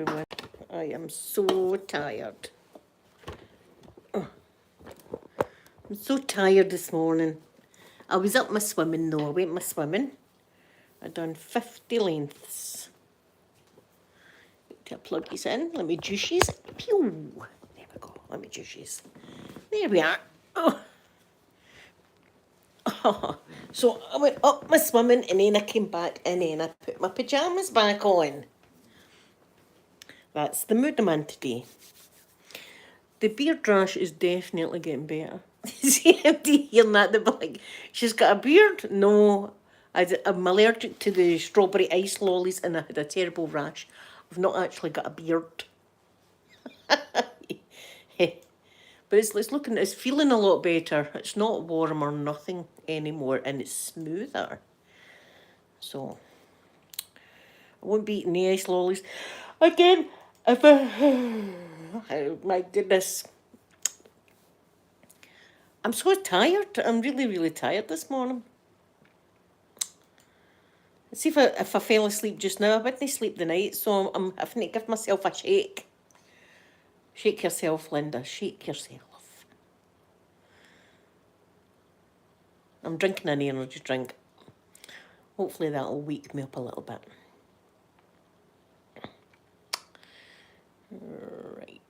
everyone. I am so tired. I'm so tired this morning. I was up my swimming though. I went my swimming. I done 50 lengths. To plug these in. Let me juice these. Pew! There we go. Let me juice these. There we are. Oh. Oh. So I went up my swimming and then I came back and then I put my pyjamas back on. That's the mood I'm in today. The beard rash is definitely getting better. See empty hearing that? They're like, she's got a beard? No, I'm allergic to the strawberry ice lollies and I had a terrible rash. I've not actually got a beard. But it's feeling a lot better. It's not warm or nothing anymore and it's smoother. So, I won't be eating the ice lollies again. If oh my goodness. I'm so tired. I'm really, really tired this morning. See, if I fell asleep just now, I wouldn't sleep the night, so I'm having to give myself a shake. Shake yourself, Linda. Shake yourself. I'm drinking an energy drink. Hopefully that'll wake me up a little bit. Right.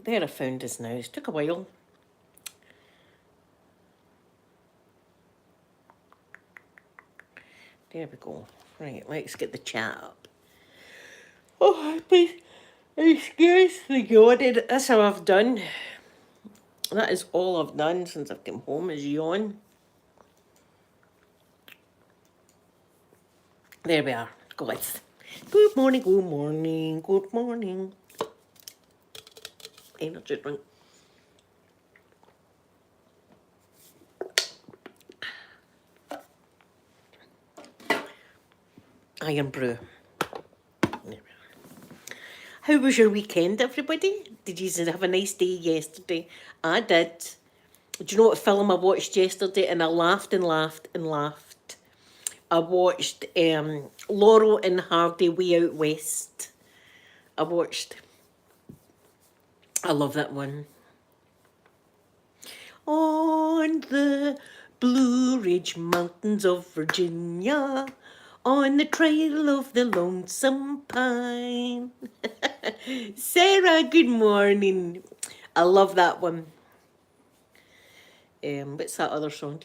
There, I found us now. It took a while. There we go. Right, let's get the chat up. Oh, please. Excuse the yawning. That's how I've done. That is all I've done since I've come home is yawn. There we are. Guys. Good morning, good morning, good morning. Energy drink. Iron brew. How was your weekend, everybody? Did you have a nice day yesterday? I did. Do you know what film I watched yesterday? And I laughed and laughed and laughed. I watched Laurel and Hardy Way Out West. I love that one. On the Blue Ridge Mountains of Virginia, on the trail of the lonesome pine. Sarah, good morning. I love that one. What's that other song?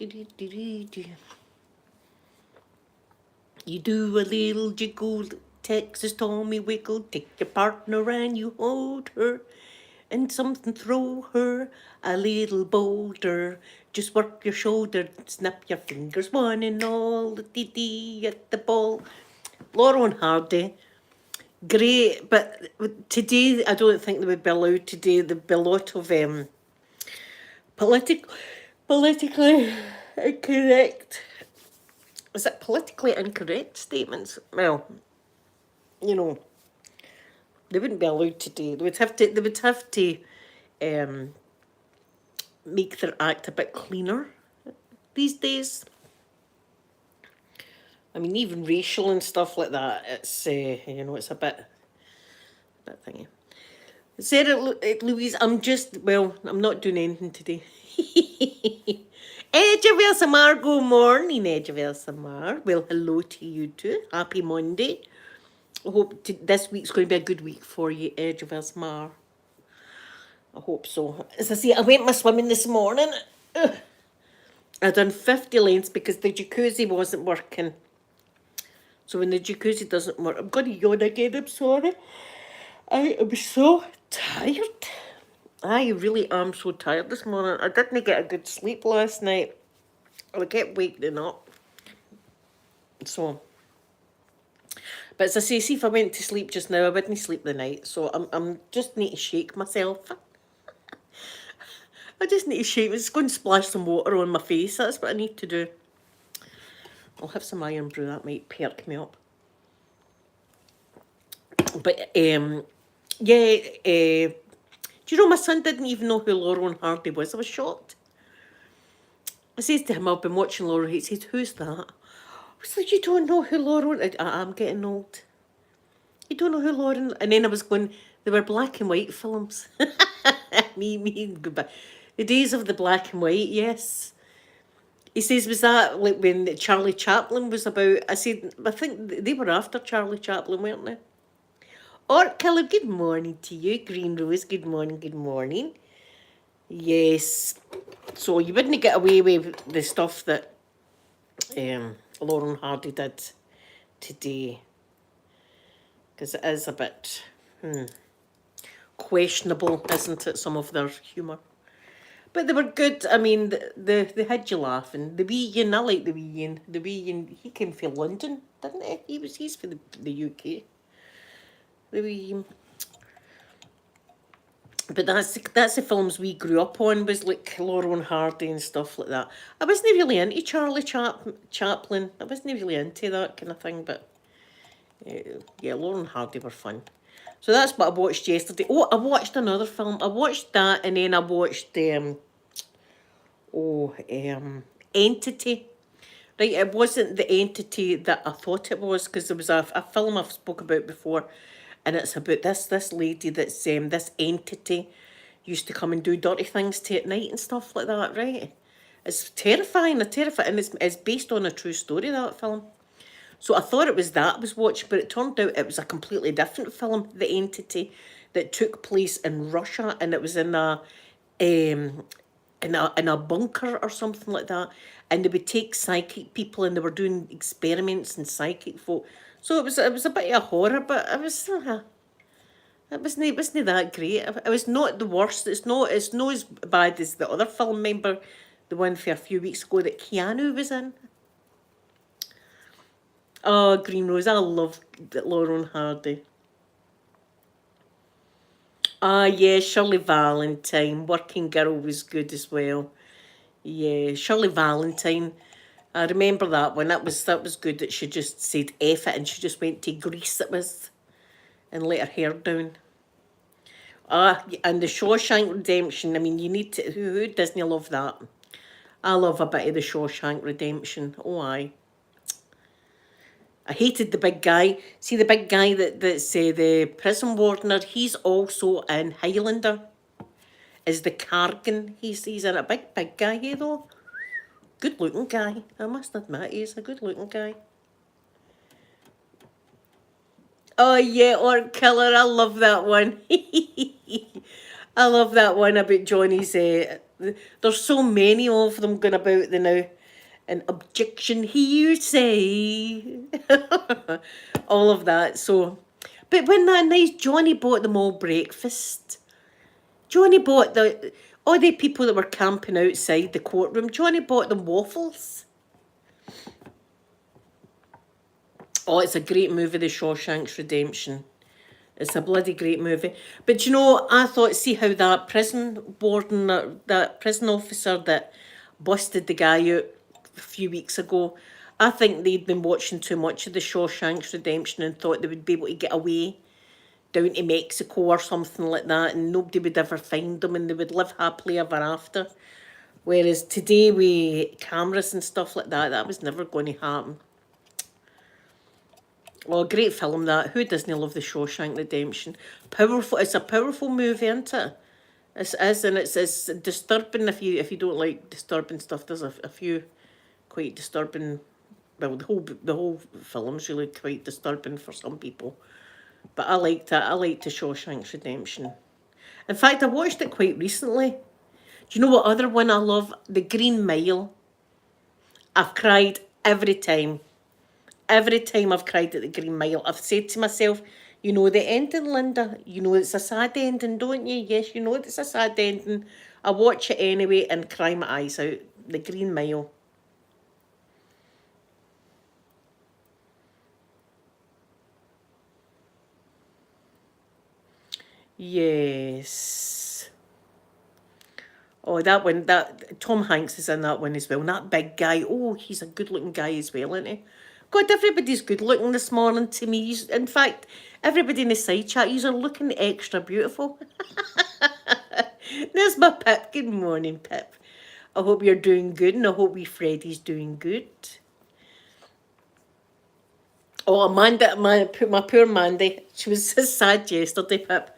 You do a little jiggle, Texas Tommy wiggle, take your partner and you hold her, and something throw her a little boulder. Just work your shoulder, snap your fingers, one and all, dee at the ball. Laurel and Hardy, great, but today I don't think they would be allowed today. There'd be a lot of politically incorrect. Is it politically incorrect statements? Well, you know, they wouldn't be allowed today. They would have to make their act a bit cleaner these days. I mean, even racial and stuff like that, it's, it's a bit thingy. Sarah Louise, I'm not doing anything today. Edgeville Samar, good morning, Edgeville Samar. Well, hello to you too. Happy Monday. I hope this week's going to be a good week for you, Edgeville Samar. I hope so. As I say, I went my swimming this morning. I done 50 lengths because the jacuzzi wasn't working. So when the jacuzzi doesn't work, I'm going to yawn again, I'm sorry. I am so tired. I really am so tired this morning. I didn't get a good sleep last night. I kept waking up. So, but as I say, see if I went to sleep just now, I wouldn't sleep the night. So I'm just need to shake myself. I just need to shake. It's going to splash some water on my face. That's what I need to do. I'll have some iron brew. That might perk me up. But do you know my son didn't even know who Laurel and Hardy was? I was shocked. I says to him, I've been watching Laurel. He says, who's that? I was like, you don't know who Laurel is? I'm getting old. You don't know who Lauren... And then I was going, they were black and white films. me, goodbye. The days of the black and white, yes. He says, was that like when Charlie Chaplin was about... I said, I think they were after Charlie Chaplin, weren't they? Art Killer, good morning to you. Green Rose, good morning, good morning. Yes. So you wouldn't get away with the stuff that Lauren Hardy did today. Because it is a bit questionable, isn't it, some of their humour. But they were good. I mean, they had you laughing. The wee Ian, I like the wee Ian. The wee Ian, he came from London, didn't he? He's for the UK. The wee Ian. But that's the films we grew up on, was like Laurel and Hardy and stuff like that. I wasn't really into Charlie Chaplin. I wasn't really into that kind of thing, but yeah, Laurel and Hardy were fun. So that's what I watched yesterday. Oh, I watched another film. I watched that, and then I watched Entity. Right, it wasn't the Entity that I thought it was, because there was a film I've spoke about before, and it's about this lady that's this entity used to come and do dirty things to at night and stuff like that, right? It's terrifying, and it's based on a true story, that film. So I thought it was that I was watching, but it turned out it was a completely different film, The Entity, that took place in Russia, and it was in a bunker or something like that, and they would take psychic people, and they were doing experiments in psychic folk. So it was a bit of a horror, but it wasn't that great. It was not the worst. It's not as bad as the other film. Remember the one for a few weeks ago that Keanu was in? Oh, Green Rose, I love Lauren Hardy. Ah, yeah, Shirley Valentine. Working Girl was good as well. Yeah, Shirley Valentine. I remember that one. That was good that she just said F it and she just went to Greece it was and let her hair down. Ah, and the Shawshank Redemption. I mean, you need to... Who doesn't love that? I love a bit of the Shawshank Redemption. Oh, aye. I hated the big guy. See the big guy that's the prison wardener? He's also in Highlander. Is the Kargan. He's in a big guy, here though. Good looking guy. I must admit, he's a good looking guy. Oh yeah, Art Killer. I love that one. I love that one about Johnny's. There's so many of them going about the now. An objection hearsay. All of that. So, but when that nice Johnny bought them all breakfast. Johnny bought all the people that were camping outside the courtroom. Johnny bought them waffles. Oh, it's a great movie, The Shawshank Redemption. It's a bloody great movie. But you know, I thought, see how that prison warden, that prison officer that busted the guy out a few weeks ago, I think they'd been watching too much of The Shawshank Redemption and thought they would be able to get away down to Mexico or something like that, and nobody would ever find them, and they would live happily ever after. Whereas today with cameras and stuff like that, that was never going to happen. Well, great film that. Who doesn't love The Shawshank Redemption? Powerful. It's a powerful movie, isn't it? It is, and it's disturbing if you don't like disturbing stuff. There's a few quite disturbing. Well, the whole film's really quite disturbing for some people. But I liked it. I liked The Shawshank Redemption. In fact, I watched it quite recently. Do you know what other one I love? The Green Mile. I've cried every time. Every time I've cried at the Green Mile, I've said to myself, you know the ending, Linda. You know it's a sad ending, don't you? Yes, you know it's a sad ending. I watch it anyway and cry my eyes out. The Green Mile. Yes. Oh, that one, that Tom Hanks is in that one as well. And that big guy, oh, he's a good-looking guy as well, isn't he? God, everybody's good-looking this morning to me. In fact, everybody in the side chat, you're looking extra beautiful. There's my Pip. Good morning, Pip. I hope you're doing good, and I hope wee Freddie's doing good. Oh, Amanda, my poor Mandy. She was so sad yesterday, Pip.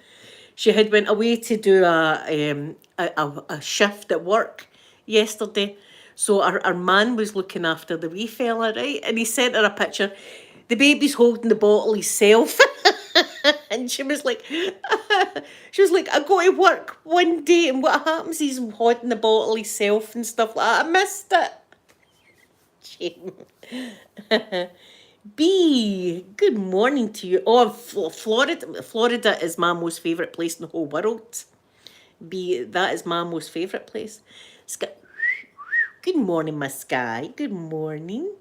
She had went away to do a shift at work yesterday. So our man was looking after the wee fella, right? And he sent her a picture. The baby's holding the bottle himself. And she was like, I go to work one day and what happens? He's holding the bottle himself and stuff like that. I missed it. Shame. B, good morning to you. Oh, Florida is my most favourite place in the whole world. B, that is my most favourite place. Good morning, my Sky. Good morning.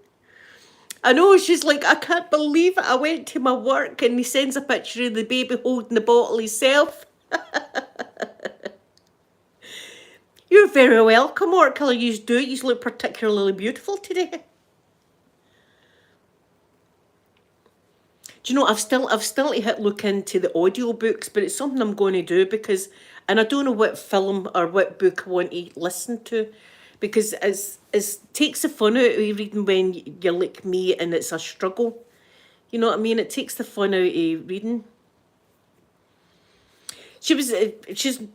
I know, she's like, I can't believe it. I went to my work and he sends a picture of the baby holding the bottle himself. You're very welcome. What colour you do? You look particularly beautiful today. Do you know, I've still to look into the audiobooks, but it's something I'm going to do because, and I don't know what film or what book I want to listen to, because it takes the fun out of reading when you're like me and it's a struggle. You know what I mean? It takes the fun out of reading. She's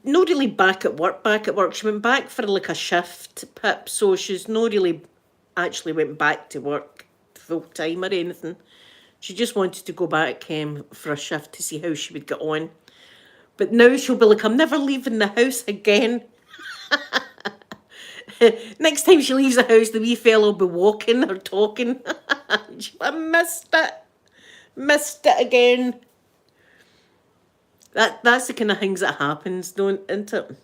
not really back at work. She went back for like a shift, Pip, so she's not really actually went back to work full time or anything. She just wanted to go back for a shift to see how she would get on. But now she'll be like, I'm never leaving the house again. Next time she leaves the house, the wee fella will be walking or talking. I missed it. Missed it again. That's the kind of things that happens, isn't it?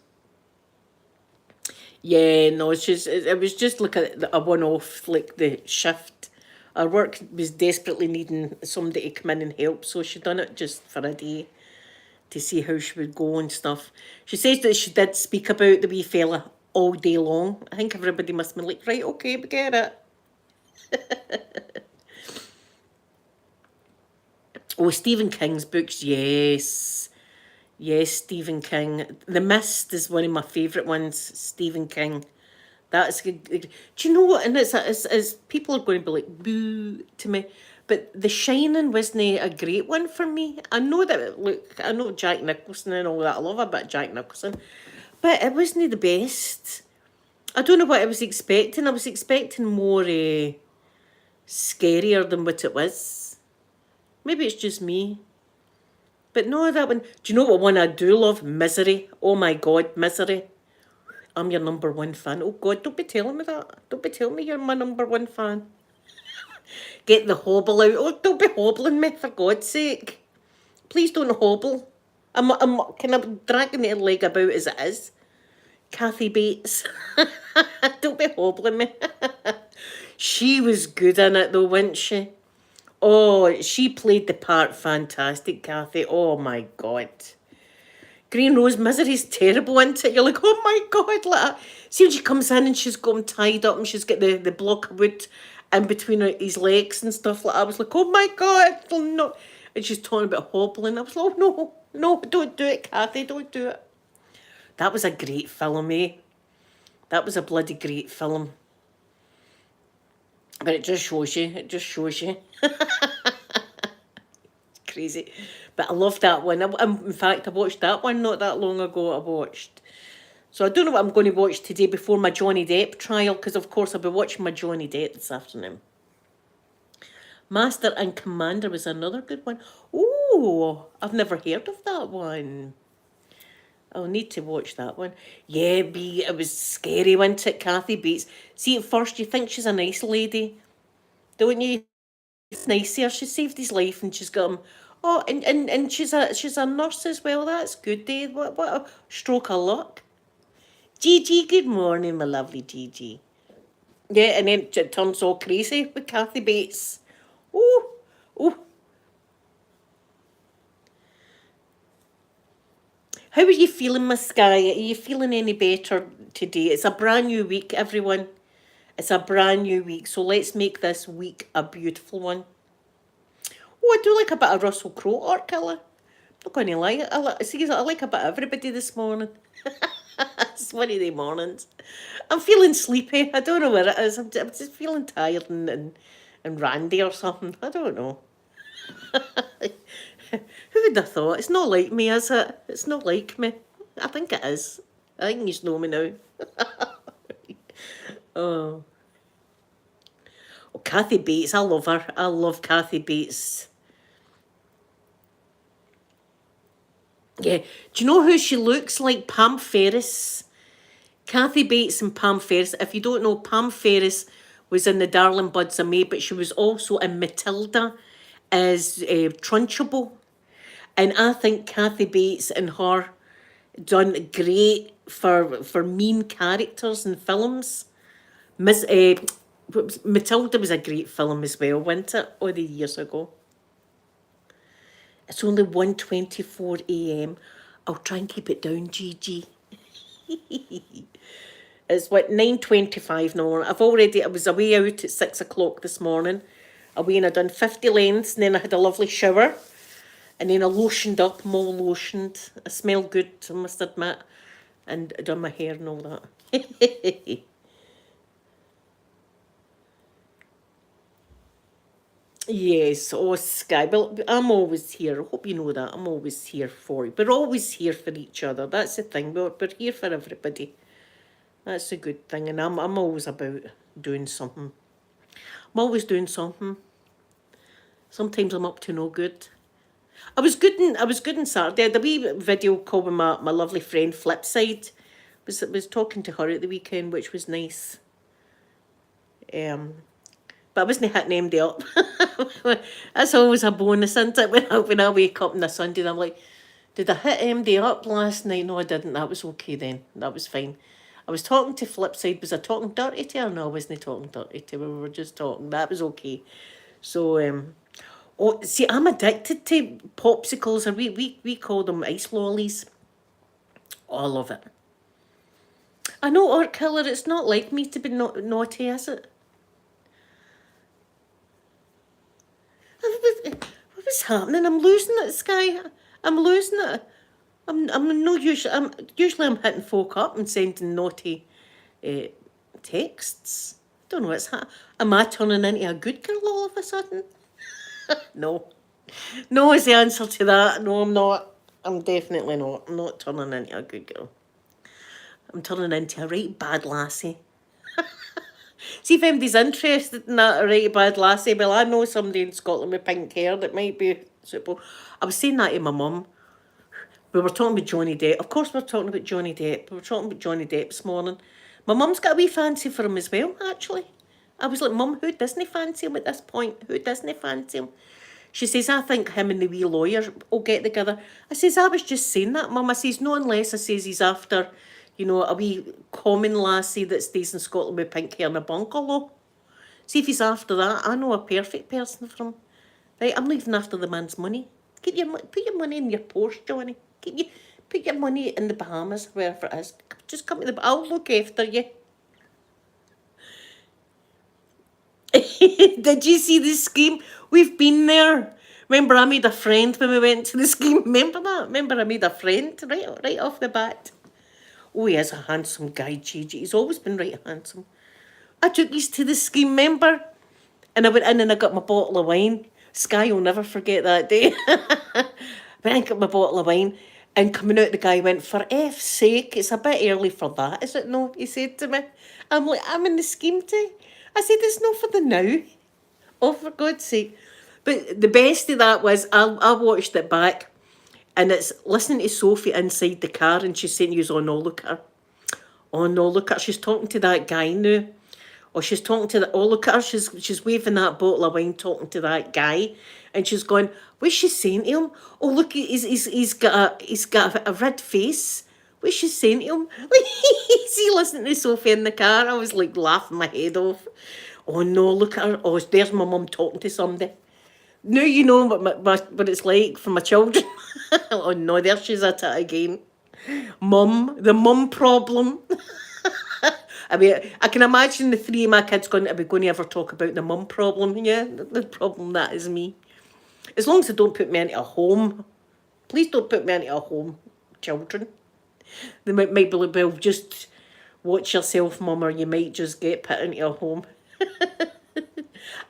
Yeah, no, it was just like a one-off, like the shift. Our work was desperately needing somebody to come in and help, so she done it just for a day to see how she would go and stuff. She says that she did speak about the wee fella all day long. I think everybody must have been like, right, okay, we get it. Oh, Stephen King's books, yes. Yes, Stephen King. The Mist is one of my favourite ones, Stephen King. That's good. Do you know what? And it's people are going to be like, boo to me. But The Shining wasn't a great one for me. I know that, look, I know Jack Nicholson and all that. I love a bit of Jack Nicholson. But it wasn't the best. I don't know what I was expecting. I was expecting more scarier than what it was. Maybe it's just me. But no, that one. Do you know what one I do love? Misery. Oh my God, Misery. I'm your number one fan. Oh God, don't be telling me that. Don't be telling me you're my number one fan. Get the hobble out. Oh, don't be hobbling me, for God's sake. Please don't hobble. I'm kind of dragging her leg about as it is. Kathy Bates. Don't be hobbling me. She was good in it though, wasn't she? Oh, she played the part fantastic, Kathy. Oh my God. Green Rose Misery's terrible, isn't it? You're like, oh my God, like, see when she comes in and she's got him tied up and she's got the block of wood in between his legs and stuff like that. I was like, oh my God, no. And she's talking about hobbling. I was like, oh no, don't do it, Kathy, don't do it. That was a great film, eh? That was a bloody great film. But it just shows you. Crazy. But I love that one. In fact, I watched that one not that long ago. So I don't know what I'm going to watch today before my Johnny Depp trial, because of course I'll be watching my Johnny Depp this afternoon. Master and Commander was another good one. Oh, I've never heard of that one. I'll need to watch that one. Yeah, it was scary, wasn't it, Kathy Bates? See, at first you think she's a nice lady, don't you? It's nice here. She saved his life and she's got him. Oh, and she's a nurse as well. That's good, Dave. What a stroke of luck. Gigi, good morning, my lovely Gigi. Yeah, and then it turns all crazy with Kathy Bates. Oh. How are you feeling, Miss Sky? Are you feeling any better today? It's a brand new week, everyone. It's a brand new week, so let's make this week a beautiful one. Oh, I do like a bit of Russell Crowe art colour. Not going to lie. I like a bit of everybody this morning. It's one of the mornings. I'm feeling sleepy. I don't know where it is. I'm just feeling tired and randy or something. I don't know. Who would have thought? It's not like me, is it? It's not like me. I think it is. I think you know me now. Oh. Oh, Kathy Bates, I love her. I love Kathy Bates. Yeah. Do you know who she looks like? Pam Ferris. Kathy Bates and Pam Ferris. If you don't know, Pam Ferris was in The Darling Buds of May, but she was also in Matilda as Trunchbull. And I think Kathy Bates and her done great for mean characters in films. Matilda was a great film as well, wasn't it? All the years ago. It's only 1:24 a.m. I'll try and keep it down, Gigi. It's what 9:25 now. I was away out at 6 o'clock this morning. Away and I done 50 lengths and then I had a lovely shower. And then I lotioned up, I'm all lotioned. I smell good, I must admit. And I done my hair and all that. Yes, oh Sky. Well, I'm always here. I hope you know that. I'm always here for you. We're always here for each other. That's the thing. We're here for everybody. That's a good thing. And I'm always about doing something. I'm always doing something. Sometimes I'm up to no good. I was good on Saturday. I had a wee video call with my lovely friend Flipside. Was talking to her at the weekend, which was nice. But I wasn't hitting MD up. That's always a bonus, isn't it? When I wake up on a Sunday and I'm like, did I hit MD up last night? No, I didn't. That was okay then. That was fine. I was talking to Flipside. Was I talking dirty to her? No, I wasn't talking dirty to her. We were just talking. That was okay. So, oh, see, I'm addicted to popsicles, or we call them ice lollies. Oh, I love it. I know, Art Killer, it's not like me to be naughty, is it? What's happening? I'm losing it, Sky. I'm losing it. I'm no usually. Usually I'm hitting folk up and sending naughty uh, texts. Don't know what's happening. Am I turning into a good girl all of a sudden? No. No is the answer to that. No, I'm not. I'm definitely not. I'm not turning into a good girl. I'm turning into a right bad lassie. See if anybody's interested in that, a right bad lassie. Well, I know somebody in Scotland with pink hair that might be suitable. I was saying that to my mum. We were talking about Johnny Depp. Of course, we're talking about Johnny Depp. We were talking about Johnny Depp this morning. My mum's got a wee fancy for him as well, actually. I was like, Mum, who doesn't fancy him at this point? Who doesn't fancy him? She says, I think him and the wee lawyer will get together. I says, I was just saying that, Mum. I says, no, unless I says he's after, a wee common lassie that stays in Scotland with pink hair in a bungalow. See if he's after that. I know a perfect person for him. Right, I'm leaving after the man's money. Put your money in your Porsche, Johnny. Put your money in the Bahamas, wherever it is. Just come to I'll look after you. Did you see the scheme? We've been there. Remember, I made a friend when we went to the scheme. Remember that? Remember, I made a friend right off the bat. Oh, he is a handsome guy, Gigi. He's always been right handsome. I took these to the scheme, remember? And I went in and I got my bottle of wine. Sky will never forget that day. Went and got my bottle of wine. And coming out, the guy went, for F's sake, it's a bit early for that, is it no? He said to me. I'm like, I'm in the scheme too. I said, it's not for the now. Oh, for God's sake. But the best of that was, I watched it back, and it's listening to Sophie inside the car, and she's saying, "You on, no, look at her. Oh, no, look at her. She's talking to that guy now. Or she's talking to oh, look at her. She's waving that bottle of wine, talking to that guy. And she's going, what's she saying to him? Oh, look, he's got a red face. What's she saying to him? See, listening to Sophie in the car, I was like laughing my head off. Oh, no, look at her. Oh, there's my mum talking to somebody. Now you know what it's like for my children. Oh, no, there she's at it again. The mum problem. I mean, I can imagine the three of my kids going to ever talk about the mum problem. Yeah, the problem that is me. As long as they don't put me into a home. Please don't put me into a home, children. They might be like, well, just watch yourself, Mum, or you might just get put into a home.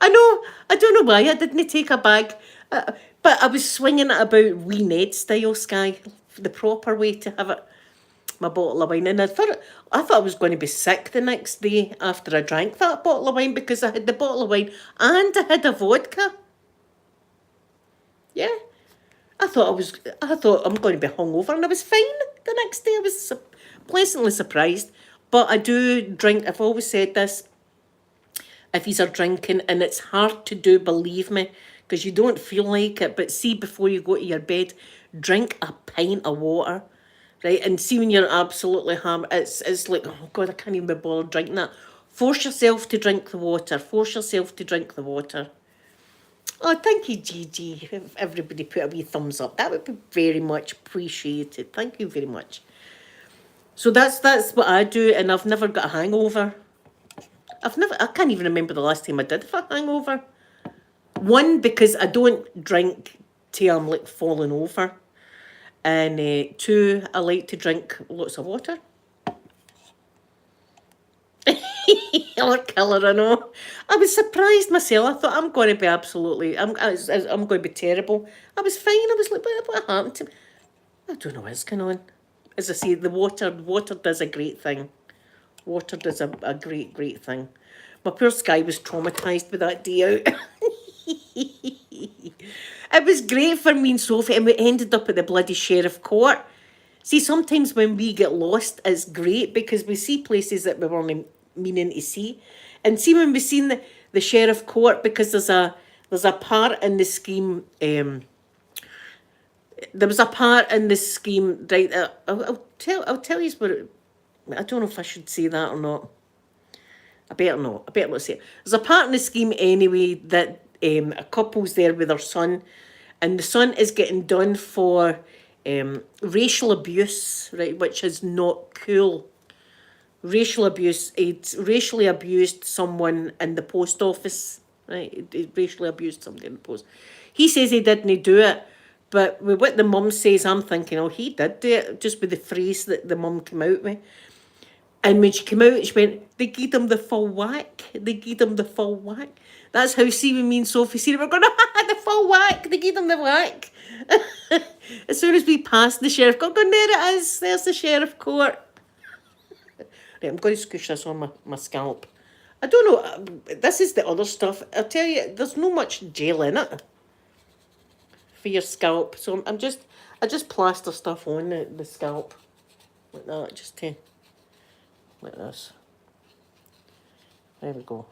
I know, I don't know why I didn't take a bag. But I was swinging it about wee Ned style, Sky, the proper way to have it. My bottle of wine, and I thought I was going to be sick the next day after I drank that bottle of wine because I had the bottle of wine and I had a vodka. Yeah, I thought I'm going to be hungover, and I was fine the next day. I was pleasantly surprised. But I do drink. I've always said this. If you are drinking, and it's hard to do, believe me, because you don't feel like it. But see, before you go to your bed, drink a pint of water, right? And see when you're absolutely hammered, it's like, oh God, I can't even be bothered drinking that. Force yourself to drink the water. Force yourself to drink the water. Oh, thank you, Gigi. If everybody put a wee thumbs up, that would be very much appreciated. Thank you very much. So that's what I do, and I've never got a hangover. I can't even remember the last time I did have a hangover. One, because I don't drink till I'm like falling over. And two, I like to drink lots of water. Or killer, I know. I was surprised myself. I thought I'm going to be I'm going to be terrible. I was fine. I was like, what happened to me? I don't know what's going on. As I say, the water does a great thing. Water does a great thing. My poor Sky was traumatised with that day out. It was great for me and Sophie, and we ended up at the bloody sheriff court. See, sometimes when we get lost, it's great because we see places that we weren't meaning to see. And see, when we seen the sheriff court, because there's a part in the scheme. There was a part in the scheme, right? I'll tell you what. I don't know if I should say that or not. I better not. I better not say it. There's a part in the scheme anyway that a couple's there with their son, and the son is getting done for racial abuse, right, which is not cool. Racial abuse. It's racially abused someone in the post office, right? He racially abused somebody in the post. He says he didn't do it, but with what the mum says, I'm thinking, oh, he did do it, just with the phrase that the mum came out with. And when she came out, she went, they gave him the full whack. They gave him the full whack. That's how, see, when me and Sophie see, we're going, the full whack. They gave him the whack. As soon as we passed the sheriff court, going, there it is. There's the sheriff court. Right, I'm going to squish this on my scalp. I don't know. This is the other stuff. I'll tell you, there's no much gel in it for your scalp. So I just plaster stuff on the scalp. Like that, just to... like this. There we go.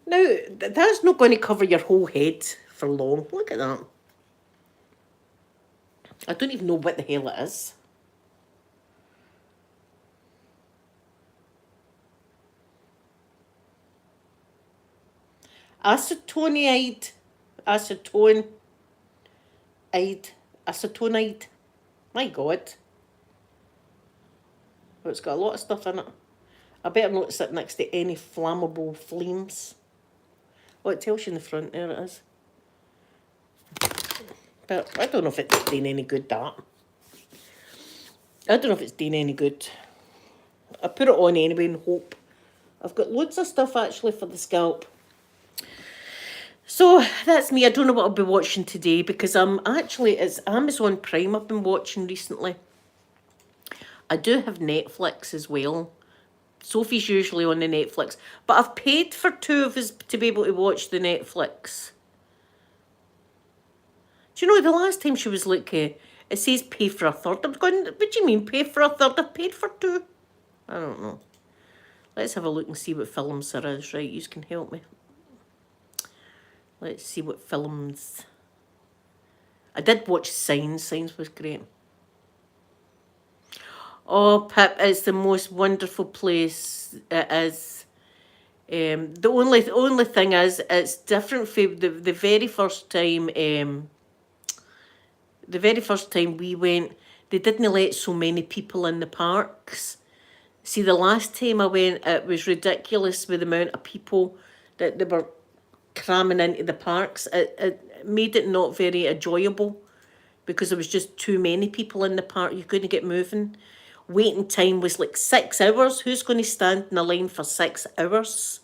Now, that's not going to cover your whole head for long. Look at that. I don't even know what the hell it is. Acetonide. My God. Oh, it's got a lot of stuff in it. I better not sit next to any flammable flames. Oh, it tells you in the front. There it is. But I don't know if it's doing any good, that. I don't know if it's doing any good. I put it on anyway and hope. I've got loads of stuff actually for the scalp. So that's me. I don't know what I'll be watching today because it's Amazon Prime I've been watching recently. I do have Netflix as well. Sophie's usually on the Netflix, but I've paid for two of us to be able to watch the Netflix. Do you know, the last time she was like, it says pay for a third. I'm going, what do you mean pay for a third? I've paid for two. I don't know. Let's have a look and see what films there is. Right, you can help me. Let's see what films. I did watch Signs. Signs was great. Oh, Pip, it's the most wonderful place. It is. The only thing is, it's different from the very first time. The very first time we went, they didn't let so many people in the parks. See, the last time I went, it was ridiculous with the amount of people that they were cramming into the parks. It made it not very enjoyable because there was just too many people in the park. You couldn't get moving. Waiting time was like 6 hours. Who's going to stand in a line for 6 hours?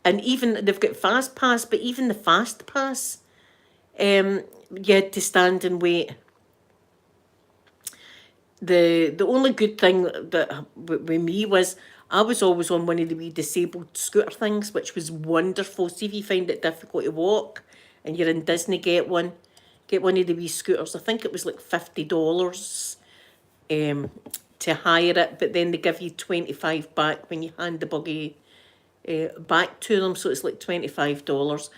And even, they've got Fast Pass, but even the Fast Pass, you had to stand and wait. The only good thing that with me was I was always on one of the wee disabled scooter things, which was wonderful. See if you find it difficult to walk and you're in Disney, get one. Get one of the wee scooters. I think it was like $50 to hire it, but then they give you 25 back when you hand the buggy back to them, so it's like $25.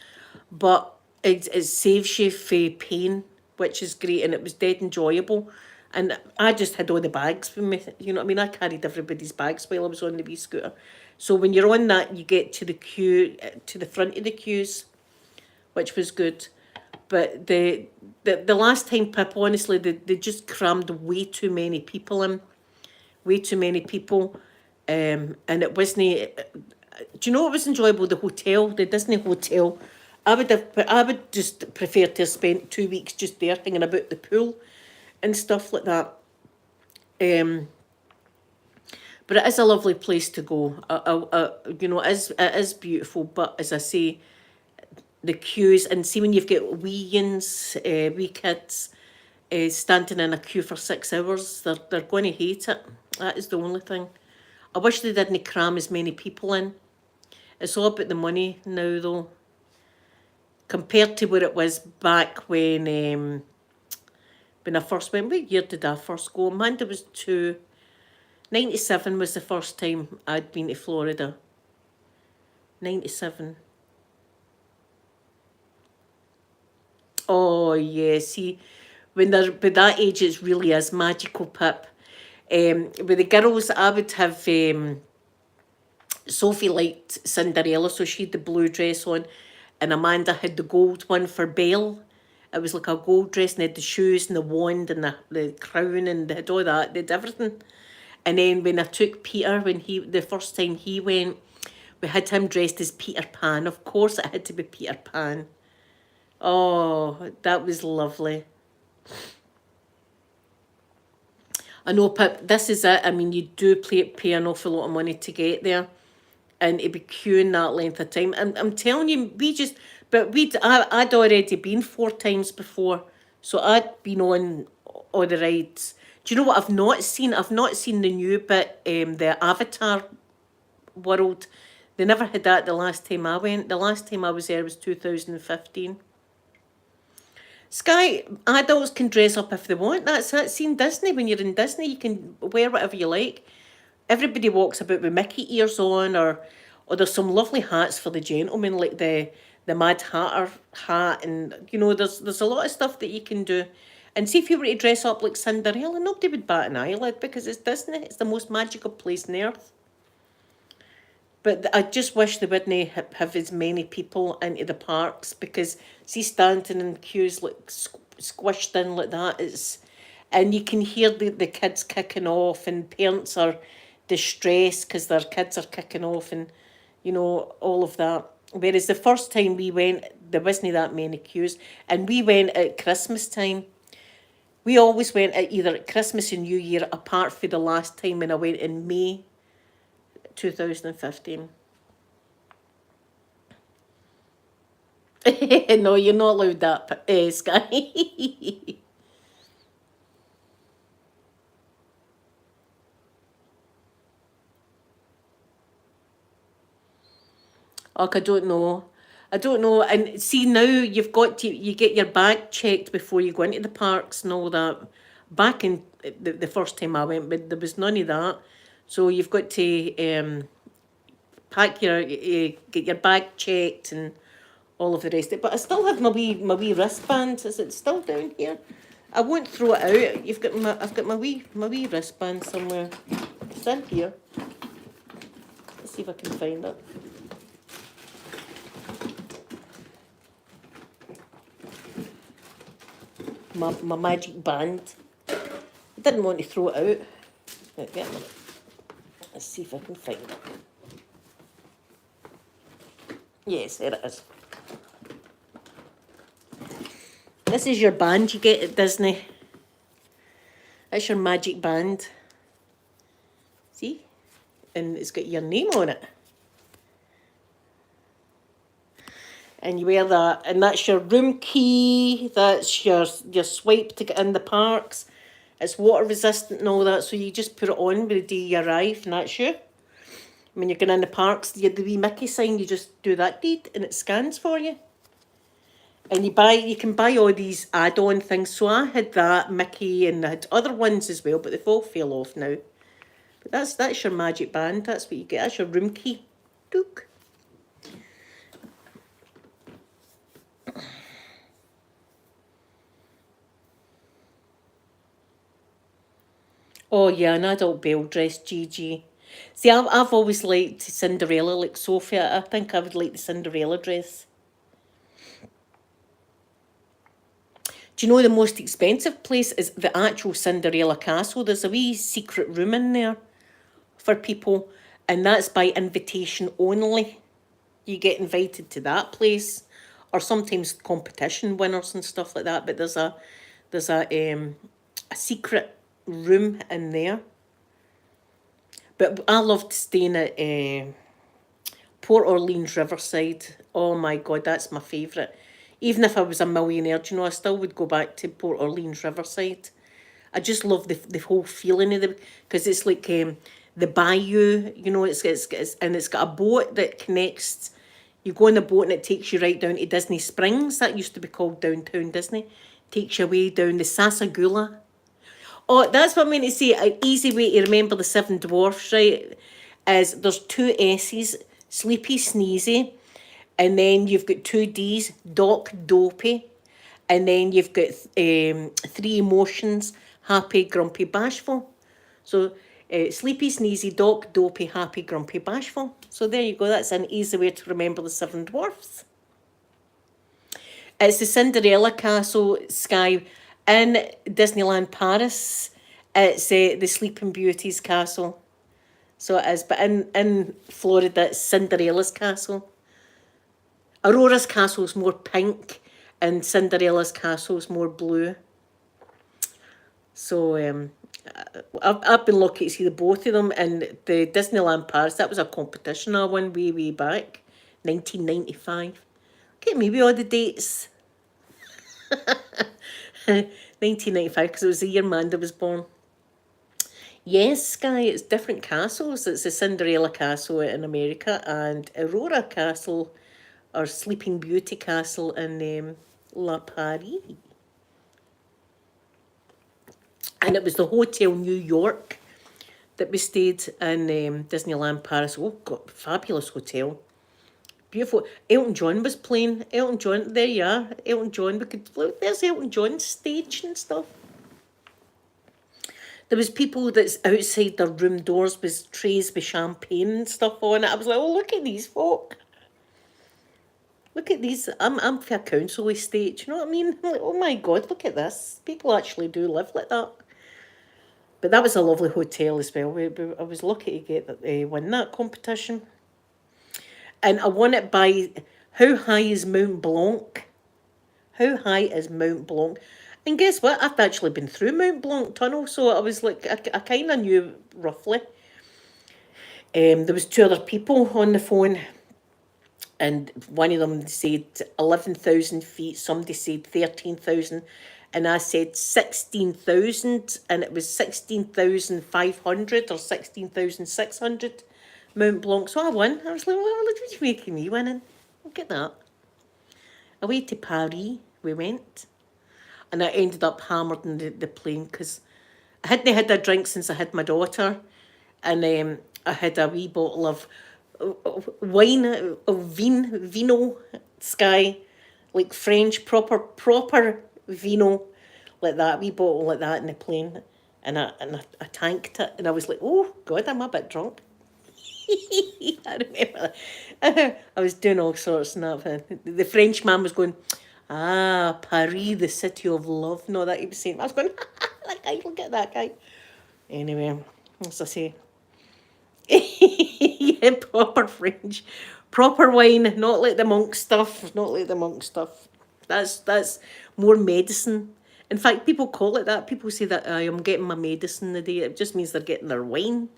But it saves you for pain, which is great, and it was dead enjoyable. And I just had all the bags with me, you know what I mean? I carried everybody's bags while I was on the wee scooter. So when you're on that, you get to the queue, to the front of the queues, which was good. But the last time, Pip, honestly, they just crammed way too many people in, way too many people. And it wasn't, do you know what was enjoyable? The hotel, the Disney hotel. I would just prefer to have spent 2 weeks just there hanging about the pool and stuff like that. But it is a lovely place to go. You know, it is beautiful. But as I say, the queues, and see when you've got wee kids standing in a queue for 6 hours, they're going to hate it. That is the only thing. I wish they didn't cram as many people in. It's all about the money now, though, compared to where it was back when I first went. What year did I first go? Amanda was 2. 97 was the first time I'd been to Florida. 97. Oh, yeah, see, when they're by that age, it really is magical, Pip. With the girls, I would have... Sophie liked Cinderella, so she had the blue dress on, and Amanda had the gold one for Belle. It was like a gold dress, and they had the shoes and the wand and the crown, and they had all that. They had everything. And then when I took Peter, the first time he went, we had him dressed as Peter Pan. Of course, it had to be Peter Pan. Oh, that was lovely. I know, Pip, this is it. I mean, you do pay an awful lot of money to get there, and to be queuing that length of time. And I'm telling you, I'd already been 4 times before, so I'd been on all the rides. Do you know what I've not seen? I've not seen the new bit, the Avatar world. They never had that the last time I went. The last time I was there was 2015. Sky, adults can dress up if they want. That's it. See, in Disney, when you're in Disney, you can wear whatever you like. Everybody walks about with Mickey ears on, or there's some lovely hats for the gentlemen, like the Mad Hatter hat, and you know, there's a lot of stuff that you can do. And see, if you were to dress up like Cinderella, nobody would bat an eyelid, because it's Disney. It's the most magical place on earth. But I just wish they wouldn't have as many people into the parks, because see, standing in queues like squished in like that, and you can hear the kids kicking off, and parents are distressed because their kids are kicking off, and you know, all of that. Whereas the first time we went, there wasn't that many queues, and we went at Christmas time. We always went at either at Christmas and New Year, apart from the last time when I went in May 2015. No, you're not allowed that, Sky. Oh, I don't know. I don't know. And see, now you get your bag checked before you go into the parks and all that. Back in the first time I went, but there was none of that. So you've got to pack get your bag checked and all of the rest of it. But I still have my wee wristband. Is it still down here? I won't throw it out. I've got my wee wristband somewhere. It's in here. Let's see if I can find it. My magic band. I didn't want to throw it out. Right, wait a minute. Let's see if I can find it. Yes, there it is. This is your band you get at Disney. That's your magic band. See? And it's got your name on it. And you wear that, and that's your room key, that's your swipe to get in the parks. It's water resistant and all that, so you just put it on the day you arrive, and that's you. When you're going in the parks, the wee Mickey sign, you just do that deed, and it scans for you. And you can buy all these add-on things. So I had that Mickey, and I had other ones as well, but they've all fell off now. But that's your magic band. That's what you get. That's your room key. Dook. Oh yeah, an adult belle dress, GG. See, I've always liked Cinderella, like Sophia. I think I would like the Cinderella dress. Do you know the most expensive place is the actual Cinderella castle? There's a wee secret room in there for people, and that's by invitation only. You get invited to that place, or sometimes competition winners and stuff like that. But there's a secret room in there. But I loved staying at Port Orleans Riverside. Oh my God, that's my favourite. Even if I was a millionaire, do you know, I still would go back to Port Orleans Riverside. I just love the whole feeling of the, because it's like the bayou, you know, and it's got a boat that connects. You go on the boat and it takes you right down to Disney Springs. That used to be called Downtown Disney. Takes you away down the Sasagula. Oh, that's what I meant to say. An easy way to remember the Seven Dwarfs, right, is there's two S's, Sleepy, Sneezy, and then you've got two D's, Doc, Dopey, and then you've got three emotions, Happy, Grumpy, Bashful. So Sleepy, Sneezy, Doc, Dopey, Happy, Grumpy, Bashful. So there you go. That's an easy way to remember the Seven Dwarfs. It's the Cinderella Castle, Sky, in Disneyland Paris. It's the Sleeping Beauty's castle. So it is. But in Florida, it's Cinderella's castle. Aurora's castle is more pink, and Cinderella's castle is more blue. So I've been lucky to see the both of them in the Disneyland Paris. That was a competition I won way back, 1995. Get maybe all the dates. 1995, because it was the year Manda was born. Yes, Sky, it's different castles. It's the Cinderella Castle in America and Aurora Castle, or Sleeping Beauty Castle in La Paris. And it was the Hotel New York that we stayed in Disneyland Paris. Oh, God, fabulous hotel. Beautiful. Elton John was playing. Elton John, there you are. Elton John. We could look. There's Elton John's stage and stuff. There was people that's outside their room doors with trays with champagne and stuff on it. I was like, oh, look at these folk. Look at these. I'm for a council estate. You know what I mean? I'm like, oh my God, look at this. People actually do live like that. But that was a lovely hotel as well. I was lucky to get win that competition. And I won it by, how high is Mount Blanc? How high is Mount Blanc? And guess what? I've actually been through Mount Blanc tunnel, so I was like, I kind of knew roughly. There was two other people on the phone, and one of them said 11,000 feet, somebody said 13,000, and I said 16,000, and it was 16,500 or 16,600 Mount Blanc. So I won. I was like, well, what are you making me winning? Look at that. Away to Paris we went, and I ended up hammered in the plane because I hadn't had a drink since I had my daughter, and I had a wee bottle of wine, of vino, Sky, like French, proper vino, like that, wee bottle like that in the plane, and I tanked it, and I was like, oh God, I'm a bit drunk. I remember I was doing all sorts and that. The French man was going, ah, Paris, the city of love. No, that he was saying. I was going, that guy, look at that guy. Anyway, as I say, yeah, proper French, proper wine, not like the monk stuff, not like the monk stuff. That's more medicine. In fact, people call it that. People say that I am getting my medicine today. It just means they're getting their wine.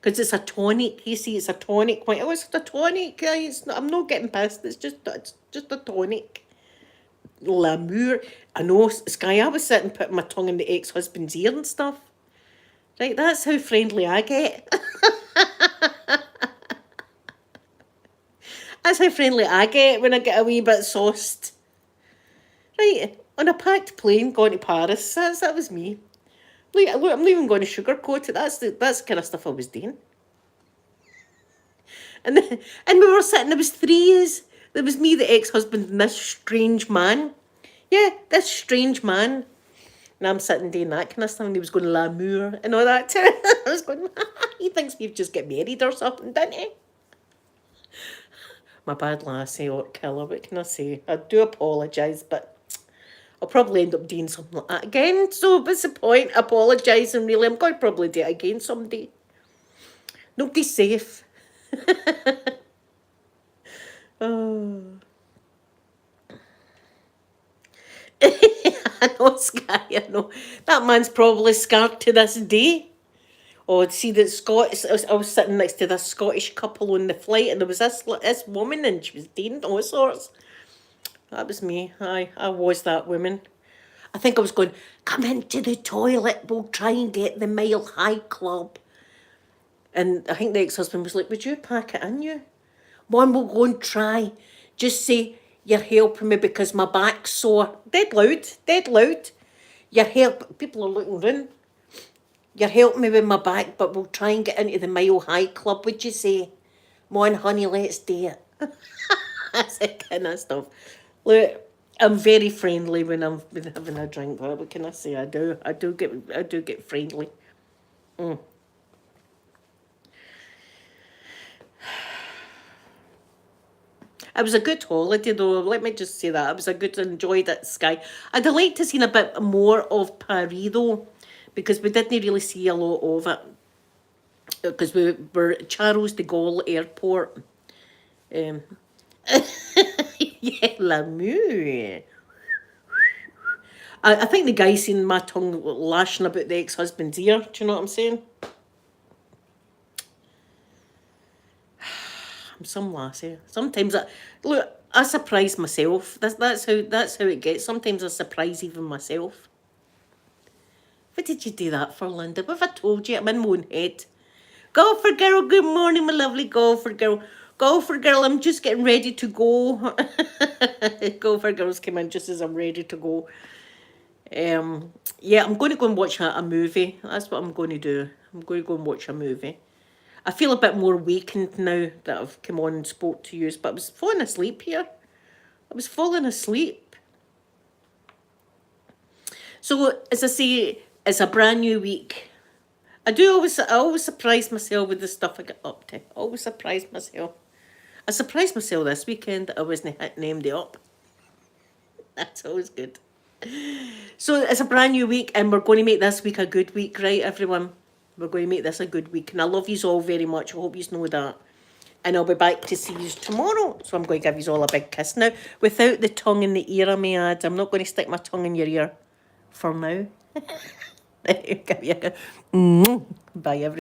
Because it's a tonic, you see, it's a tonic. Like, oh, it's a tonic, guys. I'm not getting pissed. It's just a tonic. L'amour. I know, Sky, I was sitting putting my tongue in the ex-husband's ear and stuff. Right, that's how friendly I get. That's how friendly I get when I get a wee bit sauced. Right, on a packed plane going to Paris, that was me. Look, I'm not even going to sugarcoat it. That's the kind of stuff I was doing. And we were sitting, there was threes. There was me, the ex-husband, and this strange man. Yeah, this strange man. And I'm sitting doing that kind of stuff, and he was going l'amour and all that. I was going, he thinks we've just get married or something, didn't he? My bad lassie, or killer, what can I say? I do apologise, but I'll probably end up doing something like that again. So what's the point? Apologising, really? I'm going to probably do it again someday. Nobody's safe. Oh. I know, Sky, I know. That man's probably scarred to this day. Oh, see, the Scots, I was sitting next to this Scottish couple on the flight, and there was this woman, and she was doing all sorts. That was me. I was that woman. I think I was going, come into the toilet, we'll try and get the Mile High Club. And I think the ex-husband was like, would you pack it in you? One, we'll go and try. Just say, you're helping me because my back's sore. Dead loud, dead loud. You're people are looking round. You're helping me with my back, but we'll try and get into the Mile High Club, would you say? Come on, honey, let's do it. That's the kind of stuff. Look, I'm very friendly when I'm having a drink. What can I say? I do get friendly. Mm. It was a good holiday, though. Let me just say that. It was a good, enjoyed it, Sky. I'd have liked to see a bit more of Paris, though, because we didn't really see a lot of it. Because we were at Charles de Gaulle Airport. Yeah, l'amour. I think the guy seen my tongue lashing about the ex-husband's ear. Do you know what I'm saying? I'm some lassie. Sometimes I surprise myself. That's how it gets. Sometimes I surprise even myself. What did you do that for, Linda? What have I told you? I'm in my own head. Golfer girl, good morning, my lovely golfer girl. Golfer girl, I'm just getting ready to go. Golfer girls came in just as I'm ready to go. Yeah, I'm going to go and watch a movie. That's what I'm going to do. I'm going to go and watch a movie. I feel a bit more awakened now that I've come on and spoke to you, but I was falling asleep here. I was falling asleep. So, as I say, it's a brand new week. I always surprise myself with the stuff I get up to. I always surprise myself. I surprised myself this weekend. I wasn't hitting MD up. That's always good. So it's a brand new week, and we're going to make this week a good week, right, everyone? We're going to make this a good week, and I love you all very much. I hope you know that. And I'll be back to see you tomorrow. So I'm going to give you all a big kiss now, without the tongue in the ear, I may add. I'm not going to stick my tongue in your ear for now. Bye, everyone.